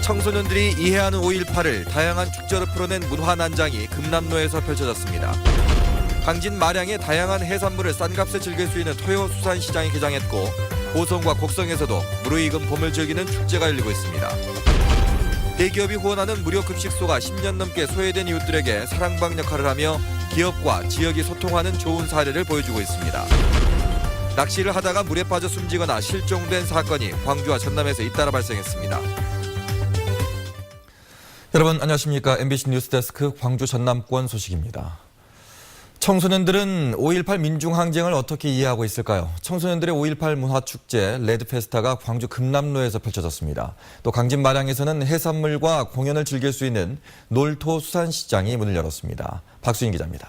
청소년들이 이해하는 5.18을 다양한 축제로 풀어낸 문화난장이 금남로에서 펼쳐졌습니다. 강진 마량의 다양한 해산물을 싼 값에 즐길 수 있는 토요수산시장이 개장했고 고성과 곡성에서도 무르익은 봄을 즐기는 축제가 열리고 있습니다. 대기업이 후원하는 무료 급식소가 10년 넘게 소외된 이웃들에게 사랑방 역할을 하며 기업과 지역이 소통하는 좋은 사례를 보여주고 있습니다. 낚시를 하다가 물에 빠져 숨지거나 실종된 사건이 광주와 전남에서 잇따라 발생했습니다. 여러분 안녕하십니까. MBC 뉴스데스크 광주 전남권 소식입니다. 청소년들은 5.18 민중항쟁을 어떻게 이해하고 있을까요? 청소년들의 5.18 문화축제 레드페스타가 광주 금남로에서 펼쳐졌습니다. 또 강진 마량에서는 해산물과 공연을 즐길 수 있는 놀토수산시장이 문을 열었습니다. 박수인 기자입니다.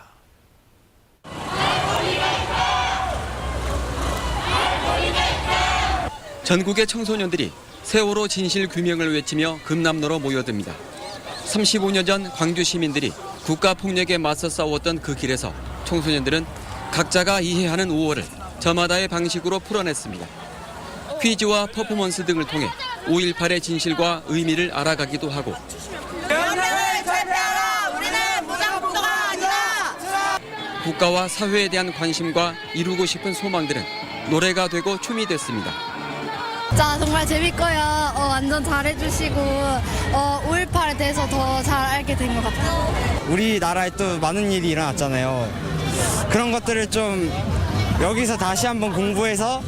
전국의 청소년들이 세월호 진실 규명을 외치며 금남로로 모여듭니다. 35년 전 광주 시민들이 국가폭력에 맞서 싸웠던 그 길에서 청소년들은 각자가 이해하는 5월을 저마다의 방식으로 풀어냈습니다. 퀴즈와 퍼포먼스 등을 통해 5.18의 진실과 의미를 알아가기도 하고 명령을 철폐하라! 우리는 무장폭도가 아니다! 국가와 사회에 대한 관심과 이루고 싶은 소망들은 노래가 되고 춤이 됐습니다. 진짜 정말 재밌고요. 완전 잘해주시고 5.18에 대해서 더 잘 알게 된 것 같아요. 우리나라에 또 많은 일이 일어났잖아요. 그런 것들을 좀 여기서 다시 한번 공부해서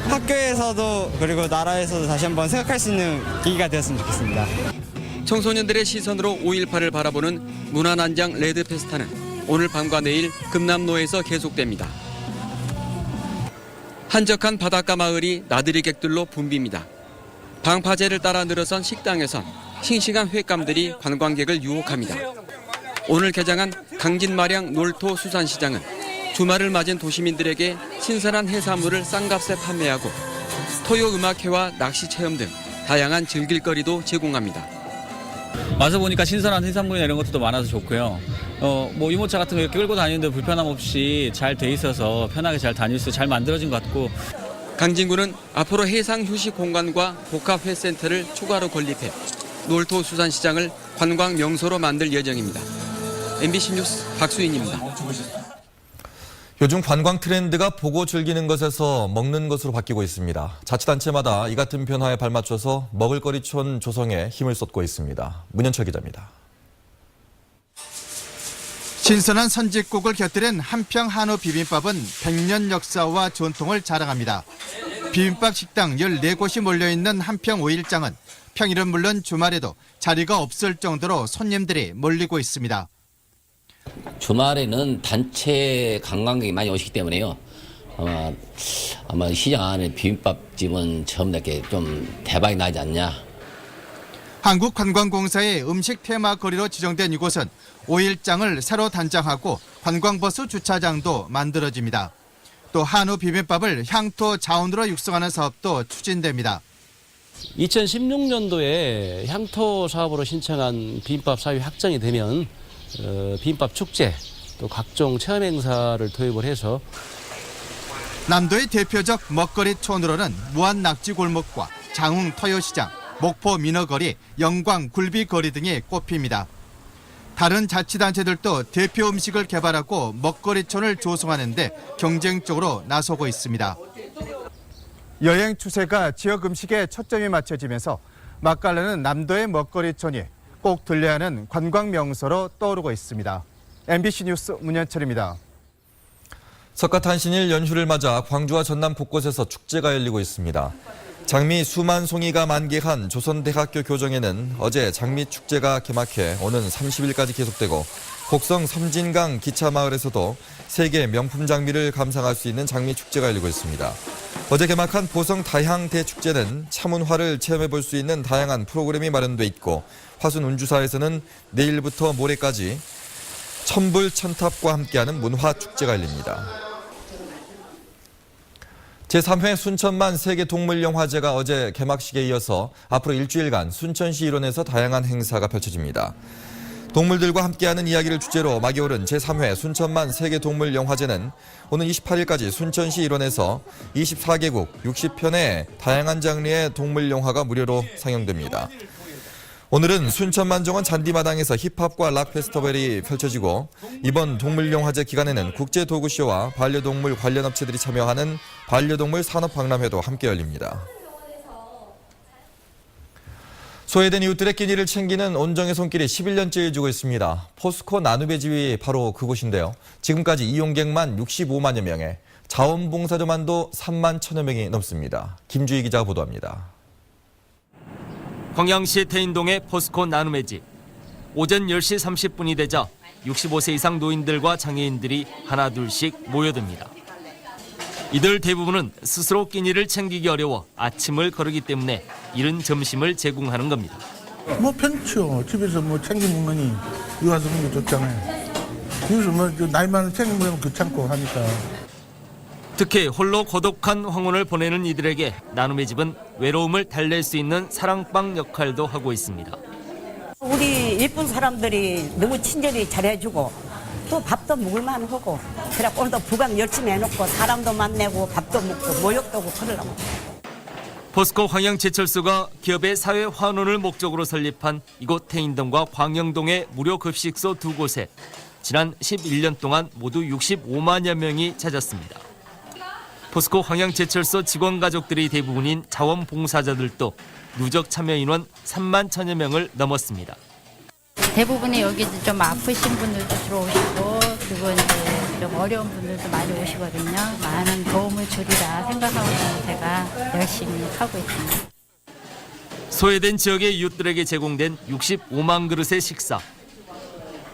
학교에서도 그리고 나라에서도 다시 한번 생각할 수 있는 계기가 되었으면 좋겠습니다. 청소년들의 시선으로 5.18을 바라보는 문화난장 레드페스타는 오늘 밤과 내일 금남로에서 계속됩니다. 한적한 바닷가 마을이 나들이객들로 붐빕니다. 방파제를 따라 늘어선 식당에선 싱싱한 횟감들이 관광객을 유혹합니다. 오늘 개장한 강진마량 놀토수산시장은 주말을 맞은 도시민들에게 신선한 해산물을 싼 값에 판매하고 토요음악회와 낚시체험 등 다양한 즐길거리도 제공합니다. 와서 보니까 신선한 해산물이나 이런 것도 많아서 좋고요. 뭐 유모차 같은 거 이렇게 끌고 다니는데 불편함 없이 잘 돼 있어서 편하게 잘 다닐 수 잘 만들어진 것 같고. 강진구는 앞으로 해상 휴식 공간과 복합 회센터를 추가로 건립해 놀토수산시장을 관광 명소로 만들 예정입니다. MBC 뉴스 박수인입니다. 요즘 관광 트렌드가 보고 즐기는 것에서 먹는 것으로 바뀌고 있습니다. 자치단체마다 이 같은 변화에 발맞춰서 먹을거리촌 조성에 힘을 쏟고 있습니다. 문현철 기자입니다. 신선한 선짓국을 곁들인 한평 한우 비빔밥은 100년 역사와 전통을 자랑합니다. 비빔밥 식당 14곳이 몰려있는 한평 5일장은 평일은 물론 주말에도 자리가 없을 정도로 손님들이 몰리고 있습니다. 주말에는 단체 관광객이 많이 오시기 때문에요. 아마 시장 안에 비빔밥집은 처음 이렇게 좀 대박이 나지 않냐. 한국관광공사의 음식 테마 거리로 지정된 이곳은 5일장을 새로 단장하고 관광버스 주차장도 만들어집니다. 또 한우 비빔밥을 향토 자원으로 육성하는 사업도 추진됩니다. 2016년도에 향토 사업으로 신청한 비빔밥 사업이 확정이 되면 비빔밥 축제 또 각종 체험 행사를 도입을 해서 남도의 대표적 먹거리촌으로는 무안 낙지 골목과 장흥 토요시장, 목포 민어거리, 영광 굴비거리 등이 꼽힙니다. 다른 자치단체들도 대표 음식을 개발하고 먹거리촌을 조성하는 데 경쟁적으로 나서고 있습니다. 여행 추세가 지역 음식에 초점이 맞춰지면서 맛깔나는 남도의 먹거리촌이 꼭 들려야 하는 관광 명소로 떠오르고 있습니다. MBC 뉴스 문현철입니다. 석가탄신일 연휴를 맞아 광주와 전남 곳곳에서 축제가 열리고 있습니다. 장미 수만 송이가 만개한 조선대학교 교정에는 어제 장미축제가 개막해 오는 30일까지 계속되고 곡성 섬진강 기차마을에서도 세계 명품 장미를 감상할 수 있는 장미축제가 열리고 있습니다. 어제 개막한 보성 다향대축제는 차문화를 체험해볼 수 있는 다양한 프로그램이 마련돼 있고 화순 운주사에서는 내일부터 모레까지 천불천탑과 함께하는 문화축제가 열립니다. 제3회 순천만 세계동물영화제가 어제 개막식에 이어서 앞으로 일주일간 순천시 일원에서 다양한 행사가 펼쳐집니다. 동물들과 함께하는 이야기를 주제로 막이 오른 제3회 순천만 세계동물영화제는 오는 28일까지 순천시 일원에서 24개국 60편의 다양한 장르의 동물영화가 무료로 상영됩니다. 오늘은 순천 만정원 잔디마당에서 힙합과 락 페스티벌이 펼쳐지고 이번 동물영화제 기간에는 국제도구쇼와 반려동물 관련 업체들이 참여하는 반려동물 산업박람회도 함께 열립니다. 소외된 이웃들의 끼니를 챙기는 온정의 손길이 11년째 이어지고 있습니다. 포스코 나누베집이 바로 그곳인데요. 지금까지 이용객만 65만여 명에 자원봉사자만도 3만 1천여 명이 넘습니다. 김주희 기자가 보도합니다. 광양시 태인동의 포스코 나눔의 집. 오전 10시 30분이 되자 65세 이상 노인들과 장애인들이 하나둘씩 모여듭니다. 이들 대부분은 스스로 끼니를 챙기기 어려워 아침을 거르기 때문에 이른 점심을 제공하는 겁니다. 뭐 편치요. 집에서 뭐 챙겨 먹느니 여기 와서 먹는 게 좋잖아요. 여기서 뭐 나이 많은 챙겨 먹으면 귀찮고 하니까. 특히 홀로 고독한 황혼을 보내는 이들에게 나눔의 집은 외로움을 달랠 수 있는 사랑방 역할도 하고 있습니다. 우리 예쁜 사람들이 너무 친절히 잘해주고 또 밥도 먹을만 하고 그래 오늘도 부감 열심히 해놓고 사람도 만나고 밥도 먹고 모욕도 하고 그러려고. 포스코 광양제철소가 기업의 사회 환원을 목적으로 설립한 이곳 태인동과 광영동의 무료 급식소 두 곳에 지난 11년 동안 모두 65만여 명이 찾았습니다. 포스코 광양제철소 직원 가족들이 대부분인 자원봉사자들도 누적 참여 인원 3만 1천여 명을 넘었습니다. 대부분이 여기 좀 아프신 분들도 들어오시고 그리고 이제 좀 어려운 분들도 많이 오시거든요. 많은 도움을 주리라 생각하고 제가 열심히 하고 있습니다. 소외된 지역의 이웃들에게 제공된 65만 그릇의 식사.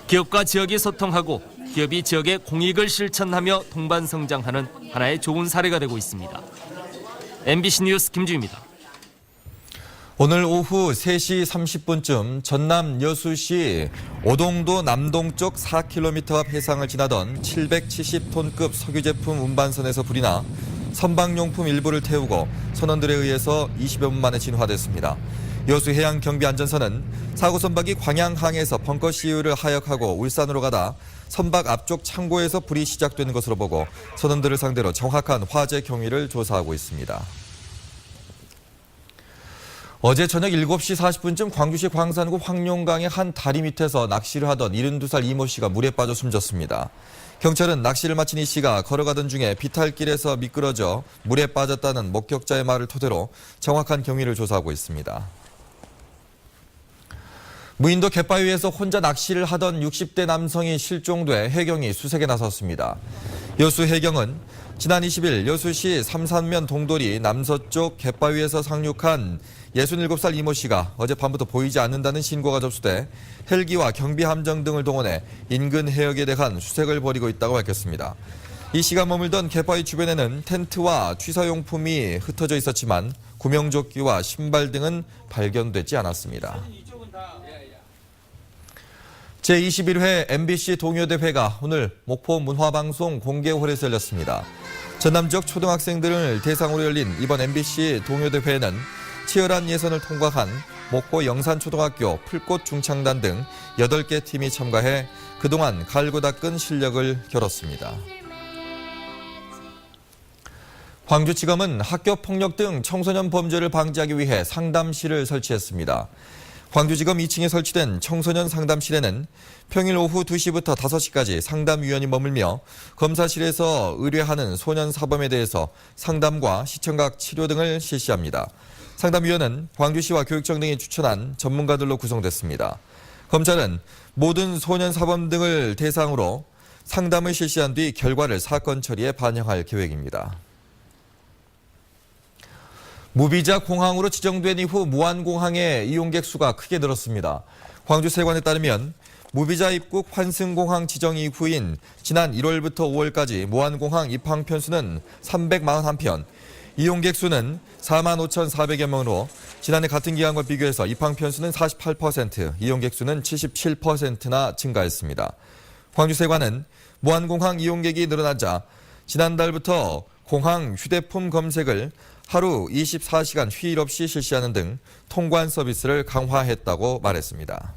기업과 지역이 소통하고 기업이 지역의 공익을 실천하며 동반 성장하는 하나의 좋은 사례가 되고 있습니다. MBC 뉴스 김주희입니다. 오늘 오후 3시 30분쯤 전남 여수시 오동도 남동쪽 4km 앞 해상을 지나던 770톤급 석유 제품 운반선에서 불이 나 선박용품 일부를 태우고 선원들에 의해서 20여 분 만에 진화됐습니다. 여수해양경비안전선은 사고 선박이 광양항에서 벙커 시유를 하역하고 울산으로 가다 선박 앞쪽 창고에서 불이 시작되는 것으로 보고 선원들을 상대로 정확한 화재 경위를 조사하고 있습니다. 어제 저녁 7시 40분쯤 광주시 광산구 황룡강의 한 다리 밑에서 낚시를 하던 72살 이모 씨가 물에 빠져 숨졌습니다. 경찰은 낚시를 마친 이 씨가 걸어가던 중에 비탈길에서 미끄러져 물에 빠졌다는 목격자의 말을 토대로 정확한 경위를 조사하고 있습니다. 무인도 갯바위에서 혼자 낚시를 하던 60대 남성이 실종돼 해경이 수색에 나섰습니다. 여수 해경은 지난 20일 여수시 삼산면 동돌이 남서쪽 갯바위에서 상륙한 67살 이모 씨가 어젯밤부터 보이지 않는다는 신고가 접수돼 헬기와 경비함정 등을 동원해 인근 해역에 대한 수색을 벌이고 있다고 밝혔습니다. 이 씨가 머물던 갯바위 주변에는 텐트와 취사용품이 흩어져 있었지만 구명조끼와 신발 등은 발견되지 않았습니다. 제21회 MBC 동요대회가 오늘 목포 문화방송 공개홀에서 열렸습니다. 전남 지역 초등학생들을 대상으로 열린 이번 MBC 동요대회에는 치열한 예선을 통과한 목포 영산초등학교 풀꽃 중창단 등 8개 팀이 참가해 그동안 갈고 닦은 실력을 겨뤘습니다. 광주지검은 학교폭력 등 청소년 범죄를 방지하기 위해 상담실을 설치했습니다. 광주지검 2층에 설치된 청소년 상담실에는 평일 오후 2시부터 5시까지 상담위원이 머물며 검사실에서 의뢰하는 소년 사범에 대해서 상담과 시청각 치료 등을 실시합니다. 상담위원은 광주시와 교육청 등이 추천한 전문가들로 구성됐습니다. 검찰은 모든 소년 사범 등을 대상으로 상담을 실시한 뒤 결과를 사건 처리에 반영할 계획입니다. 무비자 공항으로 지정된 이후 무안공항의 이용객 수가 크게 늘었습니다. 광주세관에 따르면 무비자 입국 환승공항 지정 이후인 지난 1월부터 5월까지 무안공항 입항 편수는 341편, 이용객 수는 45,400여 명으로 지난해 같은 기간과 비교해서 입항 편수는 48%, 이용객 수는 77%나 증가했습니다. 광주세관은 무안공항 이용객이 늘어나자 지난달부터 공항 휴대폰 검색을 하루 24시간 휴일 없이 실시하는 등 통관 서비스를 강화했다고 말했습니다.